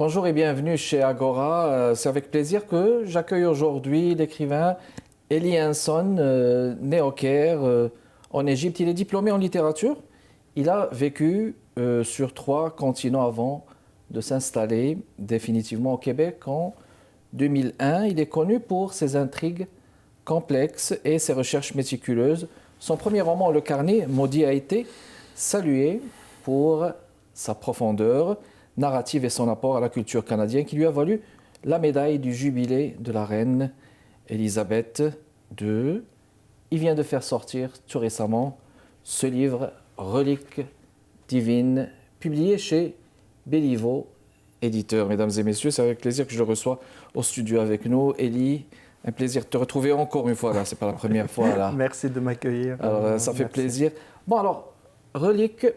Bonjour et bienvenue chez Agora. C'est avec plaisir que j'accueille aujourd'hui l'écrivain Eli Hanson, né au Caire, en Égypte. Il est diplômé en littérature. Il a vécu sur 3 continents avant de s'installer définitivement au Québec en 2001. Il est connu pour ses intrigues complexes et ses recherches méticuleuses. Son premier roman, Le Carnet maudit, a été salué pour sa profondeur narrative et son apport à la culture canadienne qui lui a valu la médaille du jubilé de la reine Élisabeth II. Il vient de faire sortir tout récemment ce livre Reliques divines, publié chez Béliveau éditeur. Mesdames et messieurs, c'est avec plaisir que je le reçois au studio avec nous. Eli, un plaisir de te retrouver encore une fois là, c'est pas la première fois là. Merci de m'accueillir. Alors, ça fait plaisir. Bon alors, Reliques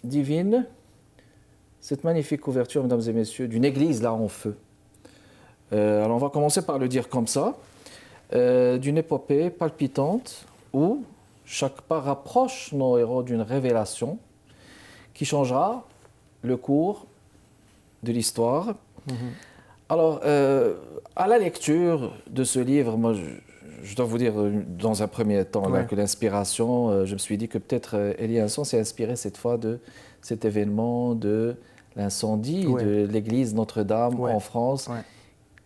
divines, cette magnifique couverture, mesdames et messieurs, d'une église là en feu. Alors on va commencer par le dire comme ça, d'une épopée palpitante où chaque pas rapproche nos héros d'une révélation qui changera le cours de l'histoire. Alors, à la lecture de ce livre, moi, je dois vous dire, dans un premier temps, là, que l'inspiration, je me suis dit que peut-être Eli Hanson s'est inspiré cette fois de cet événement de l'incendie de l'église Notre-Dame en France,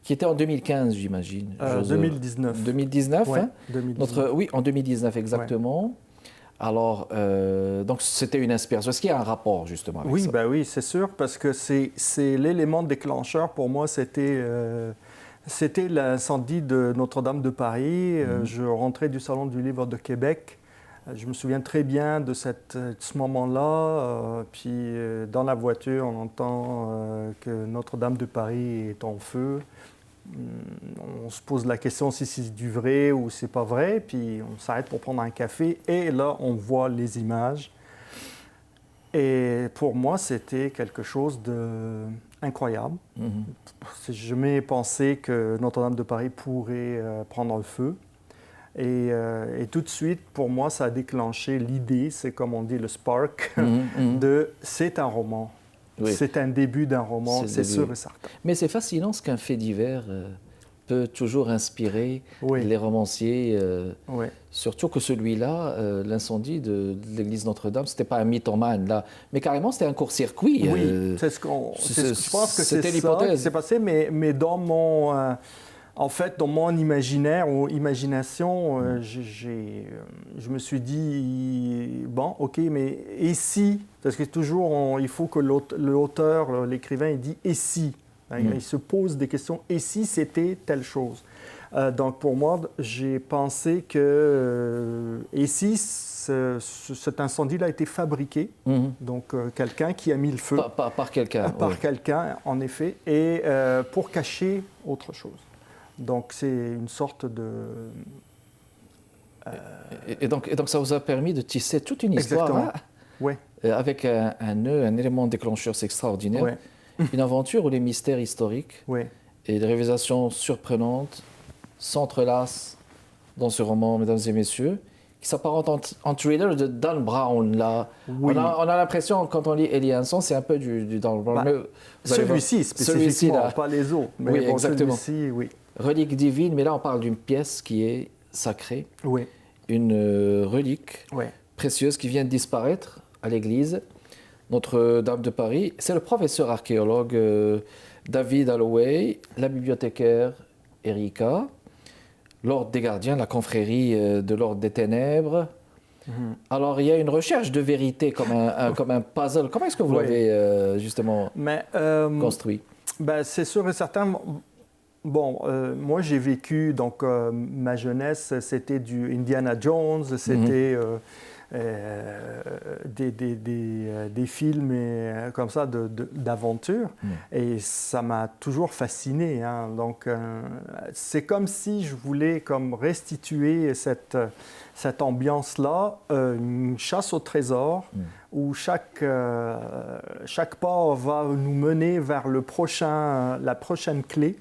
qui était en 2015, j'imagine. 2019. 2019, hein 2019. Oui, en 2019 exactement. Alors, donc c'était une inspiration. Est-ce qu'il y a un rapport justement avec ça? Ben oui, c'est sûr, parce que c'est l'élément déclencheur pour moi, c'était l'incendie de Notre-Dame de Paris. Je rentrais du Salon du Livre de Québec. Je me souviens très bien de ce moment-là. Puis dans la voiture, on entend que Notre-Dame de Paris est en feu. On se pose la question si c'est du vrai ou c'est pas vrai, puis on s'arrête pour prendre un café et là, on voit les images. Et pour moi, c'était quelque chose d'incroyable. J'ai jamais pensé que Notre-Dame de Paris pourrait prendre le feu. Et tout de suite, pour moi, ça a déclenché l'idée, c'est comme on dit le spark, c'est un roman. Oui. C'est un début d'un roman, c'est sûr et certain. Mais c'est fascinant ce qu'un fait divers peut toujours inspirer les romanciers. Surtout que celui-là, l'incendie de l'église Notre-Dame, c'était pas un mythomane là, mais carrément c'était un court-circuit. Oui, je pense que c'est ça qui s'est passé, mais dans mon... En fait, dans mon imaginaire ou imagination, je me suis dit, bon, OK, mais et si? Parce que toujours, il faut que l'auteur, l'écrivain, il dit « et si ?» Il se pose des questions « et si c'était telle chose ?» Donc, pour moi, j'ai pensé que « et si cet incendie-là a été fabriqué ?» Donc, quelqu'un qui a mis le feu. Par quelqu'un. Par quelqu'un, en effet, et pour cacher autre chose. Donc, c'est une sorte de... Et donc, ça vous a permis de tisser toute une histoire. Exactement. Oui. Avec un nœud, un élément déclencheur, c'est extraordinaire. Ouais. Une aventure où les mystères historiques et les révélations surprenantes s'entrelacent dans ce roman, mesdames et messieurs, qui s'apparente en thriller de Dan Brown. Là. On a l'impression, quand on lit Eli Hanson, c'est un peu du Dan Brown. Celui-ci, spécifiquement, pas les autres. Mais oui, exactement. Celui-ci, oui. Relique divine, mais là, on parle d'une pièce qui est sacrée. Oui. Une relique précieuse qui vient de disparaître à l'église Notre-Dame de Paris. C'est le professeur archéologue David Holloway, la bibliothécaire Erika, l'ordre des gardiens, la confrérie de l'ordre des ténèbres. Alors, il y a une recherche de vérité comme un puzzle. Comment est-ce que vous l'avez justement construit? Ben, c'est sûr et certain. Bon, moi, j'ai vécu, donc, ma jeunesse, c'était du Indiana Jones, c'était des films comme ça d'aventure. Et ça m'a toujours fasciné. Hein. Donc, c'est comme si je voulais comme restituer cette ambiance-là, une chasse au trésor, où chaque pas va nous mener vers la prochaine clé.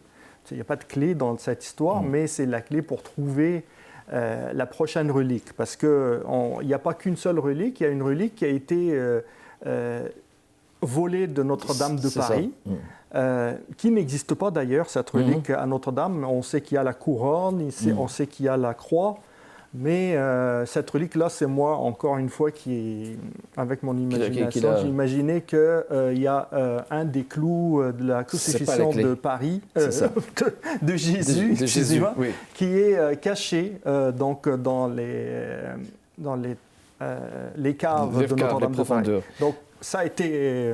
Il n'y a pas de clé dans cette histoire, mais c'est la clé pour trouver la prochaine relique. Parce qu'il n'y a pas qu'une seule relique, il y a une relique qui a été volée de Notre-Dame de C'est Paris, qui n'existe pas d'ailleurs, cette relique à Notre-Dame. On sait qu'il y a la couronne, on sait qu'il y a la croix, mais cette relique-là, c'est moi, encore une fois, avec mon imagination, j'ai imaginé qu'il y a un des clous de la crucifixion de Paris, de Jésus, oui. qui est caché donc, dans les caves de Notre-Dame de Paris. Donc, ça a été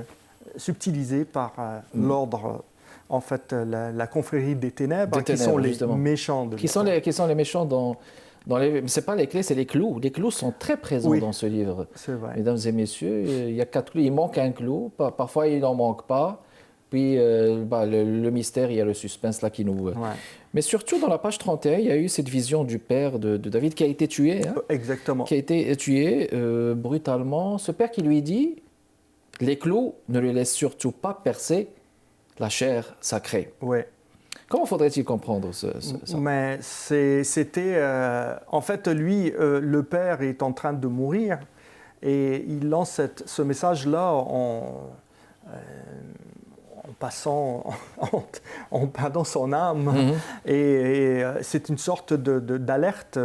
subtilisé par l'ordre, en fait, la confrérie des ténèbres, qui sont les méchants de l'ordre. Qui sont les méchants dans c'est pas les clés, c'est les clous. Les clous sont très présents dans ce livre. C'est vrai. Mesdames et messieurs, il y a 4 clous. Il manque un clou. Parfois, il n'en manque pas. Puis, le mystère, il y a le suspense là qui nous... Mais surtout, dans la page 31, il y a eu cette vision du père de David qui a été tué. Exactement. Qui a été tué brutalement. Ce père qui lui dit, les clous ne lui laissent surtout pas percer la chair sacrée. Oui. Comment faudrait-il comprendre ça? Mais c'était... en fait, lui, le père est en train de mourir et il lance ce message-là en perdant son âme. Et c'est une sorte d'alerte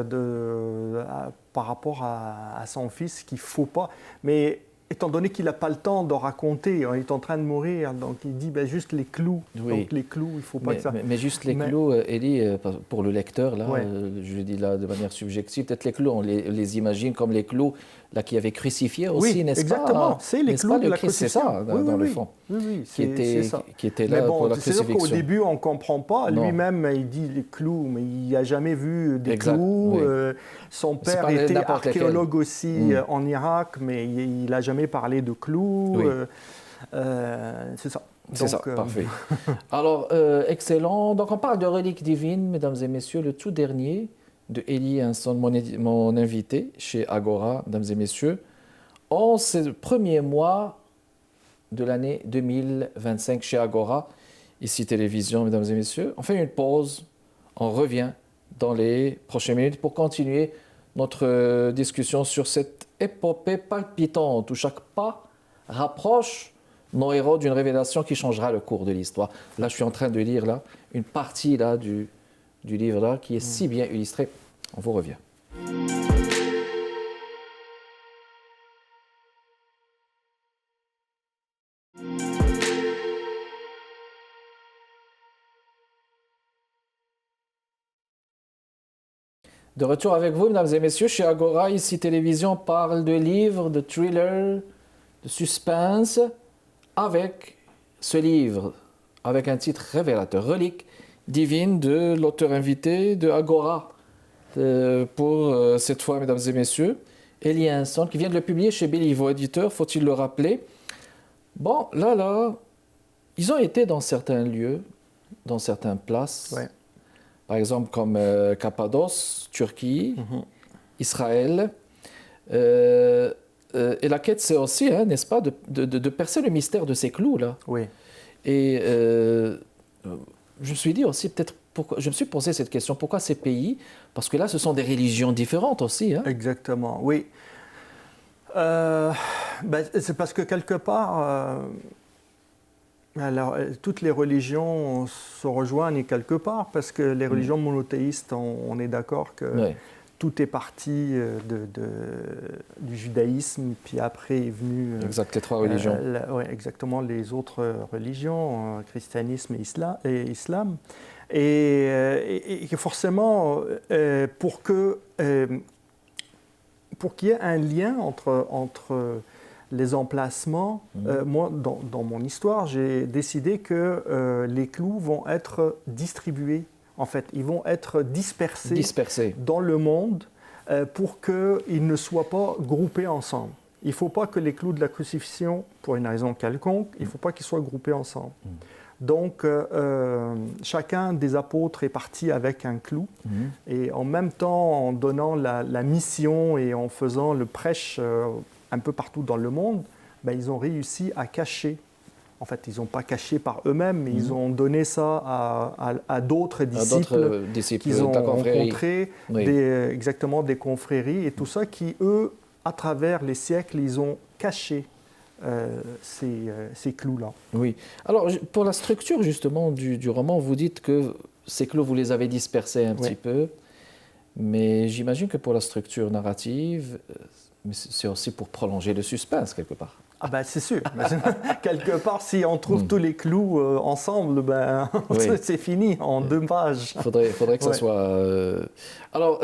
par rapport à son fils qu'il ne faut pas... Mais étant donné qu'il n'a pas le temps de raconter, il est en train de mourir, donc il dit juste les clous. Oui. Donc les clous, il ne faut pas que ça... Mais juste les clous, Élie, pour le lecteur, là, je le dis là de manière subjective, peut-être les clous, on les imagine comme les clous là, qui avaient crucifié aussi, n'est-ce pas? Exactement, c'est les clous de la crucifixion. C'est ça, dans le fond. Oui, c'est ça. Qui était là pour la crucifixion. C'est sûr qu'au début, on ne comprend pas. Lui-même, il dit les clous, mais il n'a jamais vu des clous. Son père était archéologue aussi en Irak, mais il n'a jamais parlé de clous. C'est ça. C'est ça, parfait. Alors, excellent. Donc, on parle de reliques divines, mesdames et messieurs, le tout dernier de Élie Hinson, mon invité chez Agora, mesdames et messieurs, en ces premiers mois de l'année 2025 chez Agora, ici Télévision, mesdames et messieurs. On fait une pause, on revient dans les prochaines minutes pour continuer notre discussion sur cette épopée palpitante où chaque pas rapproche nos héros d'une révélation qui changera le cours de l'histoire. Là, je suis en train de lire là, une partie là, du livre là, qui est si bien illustré. On vous revient. De retour avec vous, mesdames et messieurs, chez Agora, ici Télévision parle de livres, de thrillers, de suspense, avec ce livre, avec un titre révélateur, Relique divine de l'auteur invité de Agora. Pour cette fois, mesdames et messieurs, Élie Hinson, qui vient de le publier chez Béliveau Éditeur, faut-il le rappeler. Bon, là, ils ont été dans certains lieux, dans certaines places. Ouais. Par exemple, comme Cappadoce, Turquie, Israël. Et la quête, c'est aussi, n'est-ce pas, de percer le mystère de ces clous-là. Oui. Et je me suis dit aussi, peut-être, je me suis posé cette question, pourquoi ces pays? Parce que là, ce sont des religions différentes aussi. Exactement, oui. C'est parce que quelque part... Alors, toutes les religions se rejoignent quelque part, parce que les religions monothéistes, on est d'accord que tout est parti du judaïsme, puis après est venu... Exact, les 3 religions. Exactement, les autres religions, christianisme et islam. Et forcément, pour qu'il y ait un lien entre les emplacements, moi, dans mon histoire, j'ai décidé que les clous vont être distribués. En fait, ils vont être dispersés dans le monde pour qu'ils ne soient pas groupés ensemble. Il ne faut pas que les clous de la crucifixion, pour une raison quelconque, il ne faut pas qu'ils soient groupés ensemble. Donc, chacun des apôtres est parti avec un clou. Et en même temps, en donnant la mission et en faisant le prêche un peu partout dans le monde, ils ont réussi à cacher. En fait, ils n'ont pas caché par eux-mêmes, mais ils ont donné ça à d'autres disciples qu'ils ont rencontrés, exactement des confréries, et tout ça qui, eux, à travers les siècles, ils ont caché ces clous-là. Oui. Alors, pour la structure justement du roman, vous dites que ces clous, vous les avez dispersés un petit peu, mais j'imagine que pour la structure narrative, c'est aussi pour prolonger le suspense quelque part. Ah ben c'est sûr. Quelque part, si on trouve tous les clous ensemble, c'est fini en 2 pages. Il faudrait que ça soit... Alors,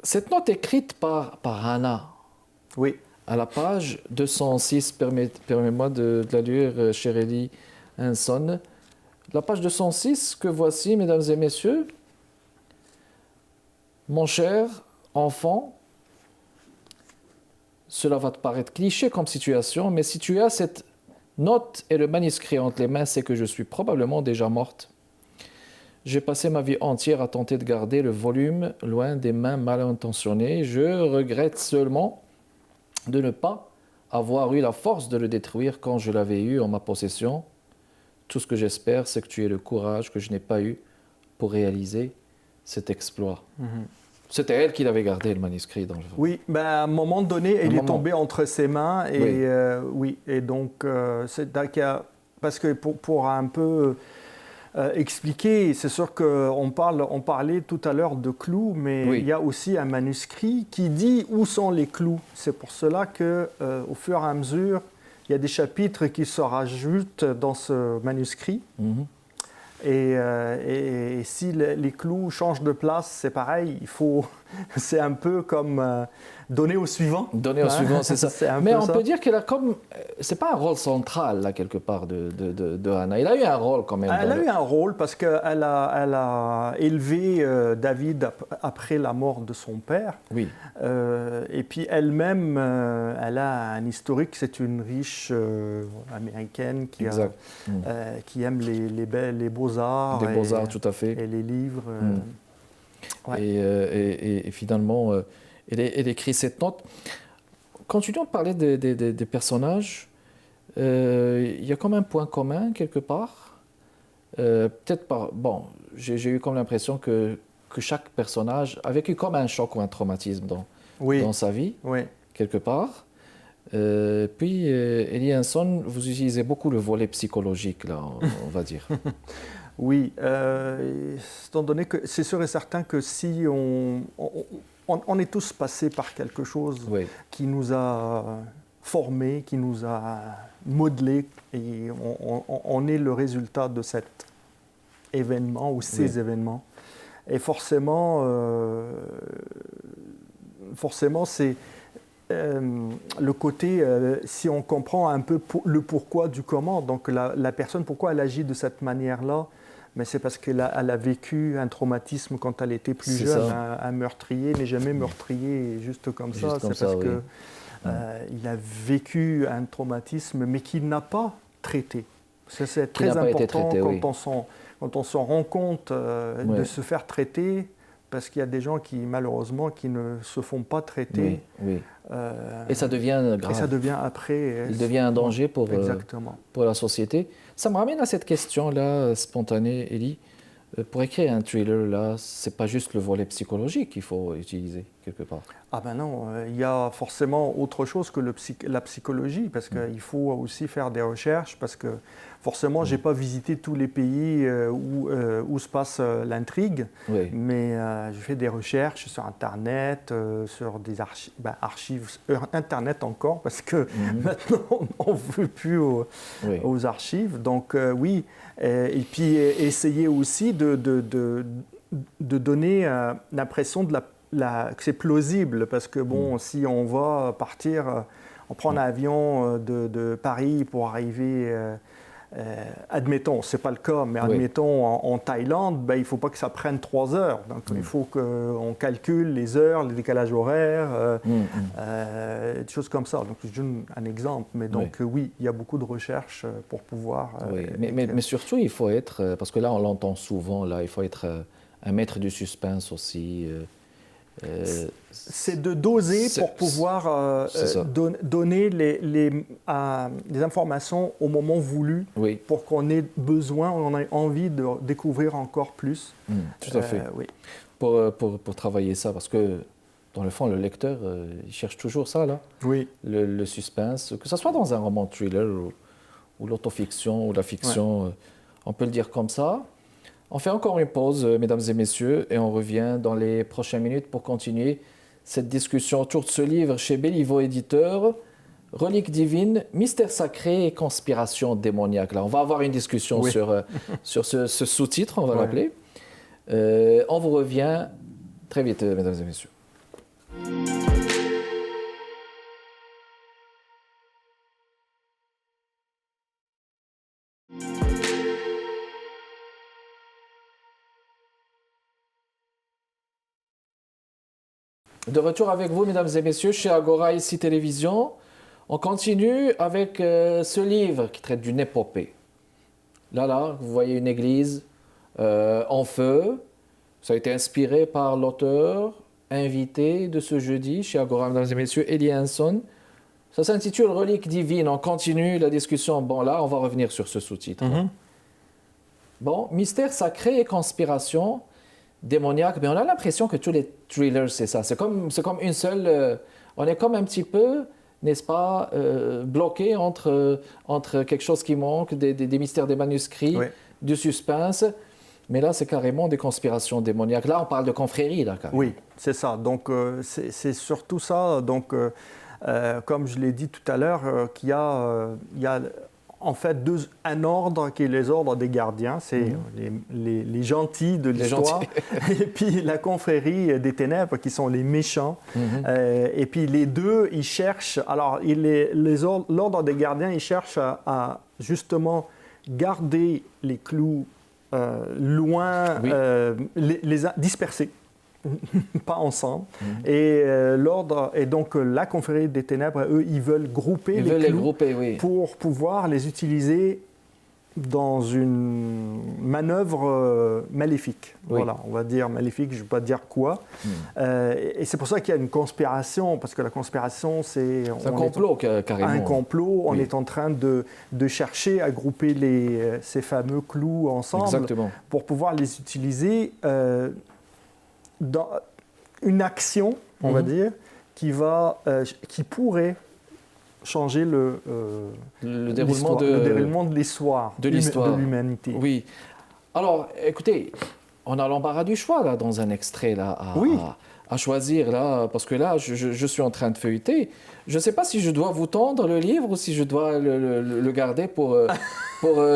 cette note écrite par Hannah, oui. à la page 206, permets-moi de la lire, cher Eli Hanson. La page 206 que voici, mesdames et messieurs. Mon cher enfant, cela va te paraître cliché comme situation, mais si tu as cette note et le manuscrit entre les mains, c'est que je suis probablement déjà morte. J'ai passé ma vie entière à tenter de garder le volume loin des mains mal intentionnées. Je regrette seulement de ne pas avoir eu la force de le détruire quand je l'avais eu en ma possession. Tout ce que j'espère, c'est que tu aies le courage que je n'ai pas eu pour réaliser cet exploit. C'était elle qui l'avait gardé, le manuscrit. Oui, à un moment donné, il est tombé entre ses mains. Et, et donc, parce que pour un peu expliquer, c'est sûr qu'on parlait tout à l'heure de clous, mais il y a aussi un manuscrit qui dit où sont les clous. C'est pour cela qu'au fur et à mesure, il y a des chapitres qui se rajoutent dans ce manuscrit. Et si les clous changent de place, c'est pareil, c'est un peu comme donner au suivant. Donner au suivant, c'est ça. Mais on peut dire qu'elle a comme, c'est pas un rôle central là quelque part de Hannah. Elle a eu un rôle quand même. Elle a eu un rôle parce qu'elle a élevé David après la mort de son père. Oui. Et puis elle-même, elle a un historique. C'est une riche américaine qui aime les beaux-arts. Des beaux-arts, tout à fait. Et les livres. Et finalement, elle écrit cette note. Continuons de parler des personnages. Il y a comme un point commun quelque part. Peut-être pas. Bon, j'ai eu comme l'impression que chaque personnage a vécu comme un choc ou un traumatisme dans sa vie, quelque part. Puis, Eli Hanson, vous utilisez beaucoup le volet psychologique, là, on va dire. Oui, étant donné que c'est sûr et certain que si on est tous passés par quelque chose qui nous a formés, qui nous a modelés, et on est le résultat de cet événement ou ces événements. Et forcément c'est le côté, si on comprend un peu le pourquoi du comment, donc la personne, pourquoi elle agit de cette manière-là, mais c'est parce qu'elle a vécu un traumatisme quand elle était plus jeune. Un meurtrier n'est jamais meurtrier juste comme ça. C'est parce qu'il a vécu un traumatisme, mais qu'il n'a pas traité. C'est très important quand on s'en rend compte de se faire traiter, parce qu'il y a des gens qui, malheureusement, qui ne se font pas traiter. Et ça devient grave. Et ça devient après... Il devient un danger pour la société. Ça me ramène à cette question-là, spontanée, Eli. Pour écrire un thriller, là, c'est pas juste le volet psychologique qu'il faut utiliser, quelque part. Ah ben non, il y a forcément autre chose que la psychologie, parce qu'il faut aussi faire des recherches, parce que forcément, je n'ai pas visité tous les pays où se passe l'intrigue, mais je fais des recherches sur Internet, sur des archives, Internet encore, parce que maintenant, on ne veut plus aux archives. Donc oui, et puis essayer aussi de donner l'impression que c'est plausible, parce que bon, si on va partir, on prend un avion de Paris pour arriver, admettons, ce n'est pas le cas, mais admettons en Thaïlande, il ne faut pas que ça prenne 3 heures. Donc il faut qu'on calcule les heures, les décalages horaires, des choses comme ça. Donc je donne un exemple, mais donc oui, il y a beaucoup de recherches pour pouvoir... mais surtout, il faut être, parce que là on l'entend souvent, là, il faut être un maître du suspense aussi. C'est de doser pour pouvoir donner les informations au moment voulu, pour qu'on ait besoin, on ait envie de découvrir encore plus. Tout à fait. Pour travailler ça, parce que dans le fond, le lecteur, il cherche toujours ça, là. Oui. Le suspense, que ce soit dans un roman thriller ou l'autofiction ou la fiction, on peut le dire comme ça. On fait encore une pause, mesdames et messieurs, et on revient dans les prochaines minutes pour continuer cette discussion autour de ce livre chez Béliveau Éditeur, Reliques divines, mystères sacrés et conspiration démoniaque. Là, on va avoir une discussion sur ce sous-titre, on va l'appeler. On vous revient très vite, mesdames et messieurs. De retour avec vous, mesdames et messieurs, chez Agora, ici Télévision. On continue avec ce livre qui traite d'une épopée. Là, vous voyez une église en feu. Ça a été inspiré par l'auteur invité de ce jeudi chez Agora, mesdames et messieurs, Eli Hanson. Ça s'intitule Reliques divines. On continue la discussion. Bon, là, on va revenir sur ce sous-titre. Bon, mystère sacré et conspiration démoniaque. Mais on a l'impression que tous les thrillers, c'est ça. C'est comme une seule... on est comme un petit peu, n'est-ce pas, bloqué entre quelque chose qui manque, des mystères des manuscrits, du suspense. Mais là, c'est carrément des conspirations démoniaques. Là, on parle de confrérie, là, carrément. Oui, c'est ça. Donc, c'est surtout ça. Donc, comme je l'ai dit tout à l'heure, qu'il y a en fait un ordre qui est les ordres des gardiens, c'est les gentils de l'histoire, et puis la confrérie des ténèbres qui sont les méchants. Et puis les deux, ils cherchent, alors l'ordre des gardiens, ils cherchent à justement garder les clous loin, les disperser. Pas ensemble. Et l'ordre, et donc la confrérie des ténèbres, eux, ils veulent grouper les clous pour pouvoir les utiliser dans une manœuvre maléfique. Voilà, on va dire maléfique, je ne vais pas dire quoi. Et c'est pour ça qu'il y a une conspiration, parce que la conspiration, c'est un complot, carrément. Un complot, on est en train de chercher à grouper ces fameux clous ensemble pour pouvoir les utiliser dans une action, on va dire, qui pourrait changer le déroulement de l'histoire, de l'humanité. Oui. Alors, écoutez, on a l'embarras du choix là, dans un extrait là, à choisir là, parce que là, je suis en train de feuilleter. Je ne sais pas si je dois vous tendre le livre ou si je dois le garder pour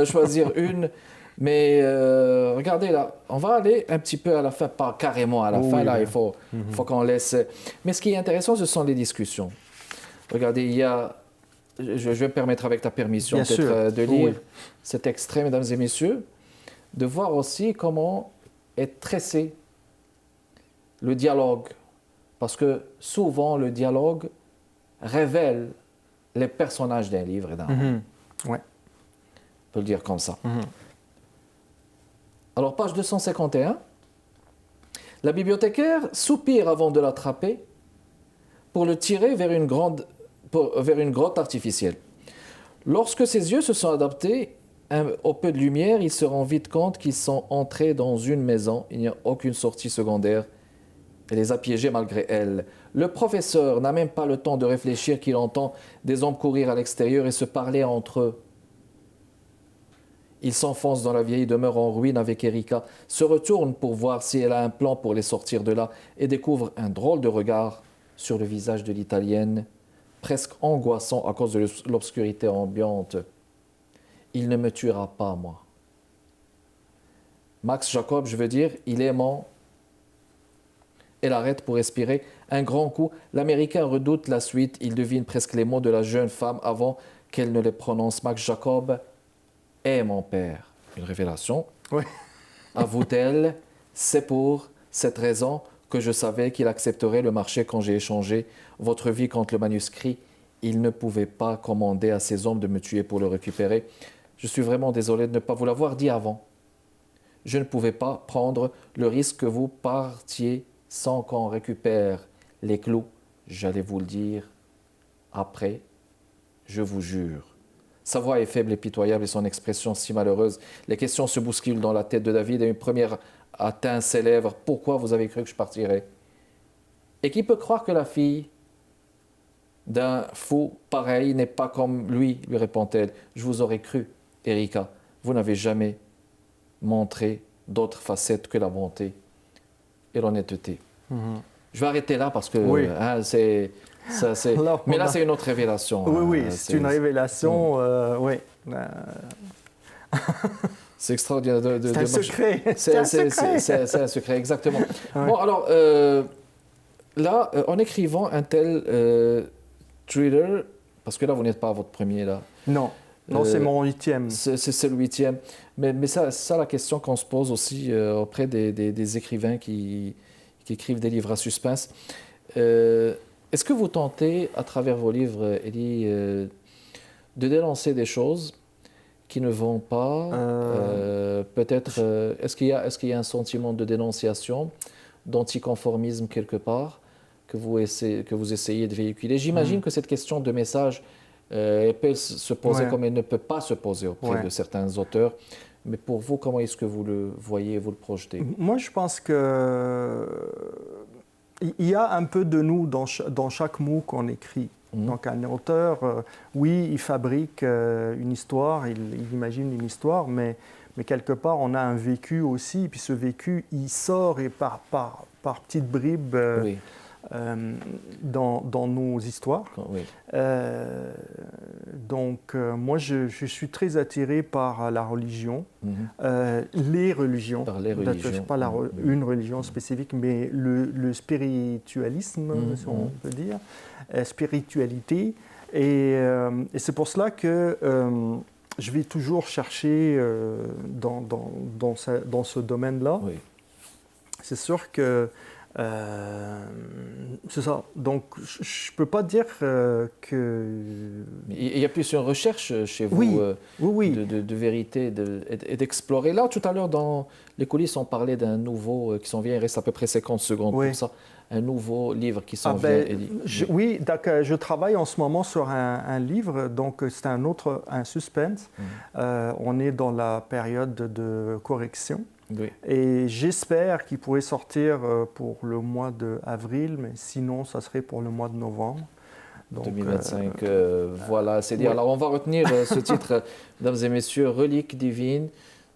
choisir une. Mais regardez là, on va aller un petit peu à la fin, pas carrément à la fin, là, il faut qu'on laisse. Mais ce qui est intéressant, ce sont les discussions. Regardez, il y a, je vais me permettre avec ta permission peut-être de lire cet extrait, mesdames et messieurs, de voir aussi comment est tressé le dialogue. Parce que souvent, le dialogue révèle les personnages d'un livre et d'un roman. On peut le dire comme ça. Alors, page 251, la bibliothécaire soupire avant de l'attraper pour le tirer vers une grotte artificielle. Lorsque ses yeux se sont adaptés au peu de lumière, il se rend vite compte qu'ils sont entrés dans une maison. Il n'y a aucune sortie secondaire. Elle les a piégés malgré elle. Le professeur n'a même pas le temps de réfléchir qu'il entend des hommes courir à l'extérieur et se parler entre eux. Il s'enfonce dans la vieille demeure en ruine avec Erika, se retourne pour voir si elle a un plan pour les sortir de là et découvre un drôle de regard sur le visage de l'Italienne, presque angoissant à cause de l'obscurité ambiante. Il ne me tuera pas, moi. Max Jacob, je veux dire, il est aimant. Elle arrête pour respirer. Un grand coup, l'Américain redoute la suite. Il devine presque les mots de la jeune femme avant qu'elle ne les prononce. Max Jacob est mon père. Une révélation. Avoue-t-elle, c'est pour cette raison que je savais qu'il accepterait le marché quand j'ai échangé votre vie contre le manuscrit. Il ne pouvait pas commander à ses hommes de me tuer pour le récupérer. Je suis vraiment désolé de ne pas vous l'avoir dit avant. Je ne pouvais pas prendre le risque que vous partiez sans qu'on récupère les clous. J'allais vous le dire après, je vous jure. Sa voix est faible et pitoyable et son expression si malheureuse. Les questions se bousculent dans la tête de David et une première atteint ses lèvres. Pourquoi vous avez cru que je partirais? Et qui peut croire que la fille d'un fou pareil n'est pas comme lui répond-elle. Je vous aurais cru, Erika. Vous n'avez jamais montré d'autres facettes que la bonté et l'honnêteté. Je vais arrêter là parce que Oui. c'est... Là, Mais là, on a- c'est une autre révélation. Oui, hein. oui, c'est une révélation. Oui. C'est extraordinaire. C'est un secret. C'est un secret. c'est un secret, exactement. Ouais. Bon, alors, là, en écrivant un tel thriller, parce que là, vous n'êtes pas à votre premier, là. Non, non, c'est mon 8e. C'est le 8e. Mais ça, la question qu'on se pose aussi auprès des écrivains qui écrivent des livres à suspense. Est-ce que vous tentez, à travers vos livres, Élie, de dénoncer des choses qui ne vont pas peut-être, est-ce qu'il y a un sentiment de dénonciation, d'anticonformisme quelque part, que vous essayez de véhiculer? J'imagine que cette question de message elle peut se poser comme elle ne peut pas se poser auprès de certains auteurs. Mais pour vous, comment est-ce que vous le voyez, vous le projetez? Moi, je pense que il y a un peu de nous dans chaque mot qu'on écrit. Donc un auteur, oui, il fabrique une histoire, il imagine une histoire, mais quelque part, on a un vécu aussi. Puis ce vécu, il sort et par petites bribes Oui. dans nos histoires. Oui. Donc moi, je suis très attiré par la religion, les religions. Par les religions. Je sais pas une religion spécifique, mais le spiritualisme, si on peut dire, spiritualité. Et c'est pour cela que je vais toujours chercher dans ce domaine-là. Oui. C'est sûr que c'est ça. Donc, je ne peux pas dire que... Il y a plus une recherche chez vous oui. de vérité et d'explorer. Là, tout à l'heure, dans les coulisses, on parlait d'un nouveau qui s'en vient. Il reste à peu près 50 secondes pour ça. Un nouveau livre qui s'en vient. Oui, je travaille en ce moment sur un livre. Donc, c'est un suspense. On est dans la période de correction. Oui. Et j'espère qu'il pourrait sortir pour le mois d'avril, mais sinon, ça serait pour le mois de novembre. Donc, 2025, voilà, c'est dit. Alors, on va retenir ce titre, mesdames et messieurs, Reliques divines,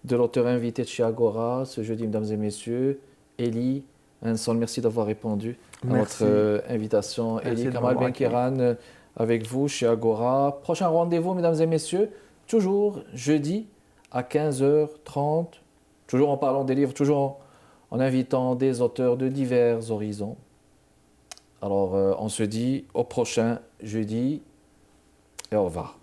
de l'auteur invité de chez Agora, ce jeudi, mesdames et messieurs, Élie Hinson. Merci d'avoir répondu à notre invitation. Élie Kamal Benkiran avec vous chez Agora. Prochain rendez-vous, mesdames et messieurs, toujours jeudi à 15h30. Toujours en parlant des livres, toujours en invitant des auteurs de divers horizons. Alors, on se dit au prochain jeudi et au revoir.